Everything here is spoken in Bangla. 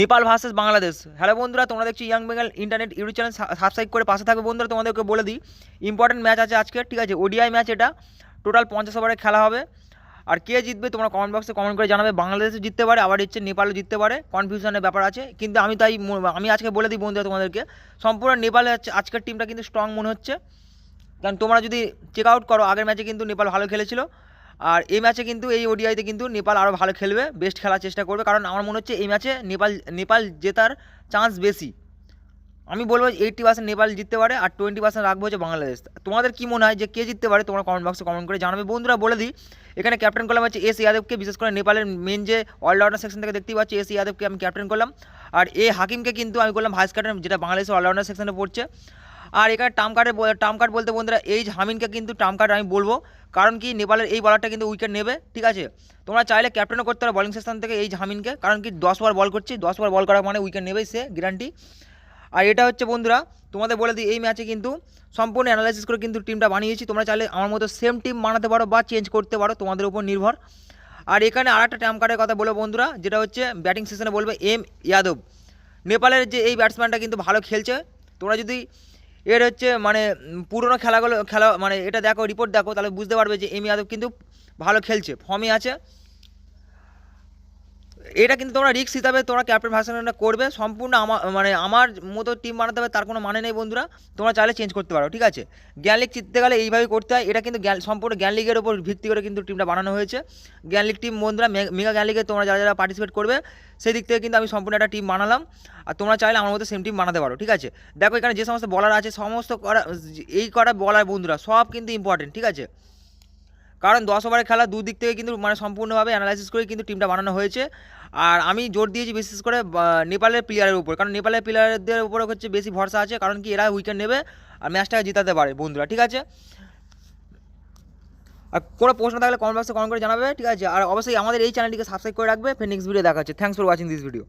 নেপাল ভার্সেস বাংলাদেশ। হ্যালো বন্ধুরা, তোমরা দেখছি young Bengal internet YouTube channel, subscribe করে পাশে থাকবে বন্ধুরা। তোমাদেরকে বলে দিই ইম্পর্টেন্ট ম্যাচ আছে আজকে, ঠিক আছে? ওডিআই ম্যাচ, এটা টোটাল 50 ওভারে খেলা হবে। আর কে জিতবে তোমরা কমেন্ট বক্সে কমেন্ট করে জানাবে। বাংলাদেশও জিততে পারে, আবার হচ্ছে নেপালও জিততে পারে, কনফিউশনের ব্যাপার আছে। কিন্তু আমি আজকে বলে দিই বন্ধুরা তোমাদেরকে, সম্পূর্ণ নেপালে আজকের টিমটা কিন্তু স্ট্রং মনে হচ্ছে। কারণ তোমরা যদি চেক আউট করো, আগের ম্যাচে কিন্তু নেপাল ভালো খেলেছিল, আর এই ম্যাচে কিন্তু এই ওডিআইতে কিন্তু নেপাল আরও ভালো খেলবে, বেস্ট খেলার চেষ্টা করবে। কারণ আমার মনে হচ্ছে এই ম্যাচে নেপাল জেতার চান্স বেশি। আমি বলবো 80% নেপাল জিততে পারে, আর 20% রাখবো হচ্ছে বাংলাদেশ। তোমাদের কি মনে হয় যে কে জিততে পারে? তোমরা কমেন্ট বক্সে কমেন্ট করে জানাবে বন্ধুরা। বলে দিই, এখানে ক্যাপ্টেন করলাম হচ্ছে এস ইয়াদবকে, বিশেষ করে নেপালের মেন যে অলরাউন্ডার সেকশন থেকে দেখতেই পাচ্ছি, এস ইয়াদবকে আমি ক্যাপ্টেন করলাম। আর এ হাকিমকে কিন্তু আমি করলাম ভাইস ক্যাপ্টেন, যেটা বাংলাদেশের অলরাউন্ডার সেকশনে পড়ছে। আর এখানে টার্ম কার্ড বলতে বন্ধুরা এইজ হামিনকে কিন্তু টার্ম কার্ড আমি বলবো, কারণ কি নেপালের এই বলারটা কিন্তু উইকেট নেবে, ঠিক আছে? তোমরা চাইলে ক্যাপ্টেনও করতে পারো বোলিং সেকশন থেকে এইজ হামিনকে, কারণ কি 10 ওভার বল করছি, 10 ওভার বল করা মানে উইকেট নেবেই সে, গ্যারান্টি। আর এটা হচ্ছে বন্ধুরা তোমাদের বলে দিই, এই ম্যাচে কিন্তু সম্পূর্ণ অ্যানালাইসিস করে কিন্তু টিমটা বানিয়েছি। তোমরা চাইলে আমার মতো সেম টিম বানাতে পারো বা চেঞ্জ করতে পারো, তোমাদের উপর নির্ভর। আর এখানে আর একটা টার্ম কার্ডের কথা বলবো বন্ধুরা, যেটা হচ্ছে ব্যাটিং সেশনে বলবে এম ইয়াদব। নেপালের যে এই ব্যাটসম্যানটা কিন্তু ভালো খেলছে। তোমরা যদি এর হচ্ছে মানে পুরনো খেলা মানে এটা দেখো, রিপোর্ট দেখো, তাহলে বুঝতে পারবে যে এম ইয়াদব কিন্তু ভালো খেলছে, ফর্মে আছে। এটা কিন্তু তোমরা রিস্ক হিসাবে তোমরা ক্যাপ্টেন ভার্সনটা করবে, সম্পূর্ণ আমার মতো টিম বানাতে হবে তার কোনো মানে নেই বন্ধুরা। তোমরা চাইলে চেঞ্জ করতে পারো, ঠিক আছে? জ্ঞান লিগ জিততে গেলে এইভাবে করতে হয়। এটা কিন্তু সম্পূর্ণ জ্ঞান লিগের উপর ভিত্তি করে কিন্তু টিমটা বানানো হয়েছে। জ্ঞান লিগ টিম বন্ধুরা, মেগা জ্ঞান লিগে তোমরা যারা যারা পার্টিসিপেট করবে, সেই দিক থেকে কিন্তু আমি সম্পূর্ণ একটা টিম বানালাম। আর তোমরা চাইলে আমার মতো সেম টিম বানাতে পারো, ঠিক আছে? দেখো এখানে যে সমস্ত বলার আছে, সমস্ত করা বলার বন্ধুরা সব কিন্তু ইম্পর্টেন্ট, ঠিক আছে? কারণ 10 ওভারের খেলা দুদিক থেকে কিন্তু মানে সম্পূর্ণভাবে অ্যানালাইসিস করে কিন্তু টিমটা বানানো হয়েছে। আর আমি জোর দিয়েছি বিশেষ করে নেপালের প্লেয়ারের উপর, কারণ নেপালের প্লেয়ারদের উপরে হচ্ছে বেশি ভরসা আছে, কারণ কি এরা উইকেট নেবে আর ম্যাচটাকে জিতাতে পারে বন্ধুরা, ঠিক আছে? আর কোনো প্রশ্ন থাকলে কমেন্ট বক্সে কমেন্ট করে জানাবে, ঠিক আছে? আর অবশ্যই আমাদের এই চ্যানেলটিকে সাবস্ক্রাইব করে রাখবে। ফের নেক্সট ভিডিও দেখা হচ্ছে। Thanks for watching this video.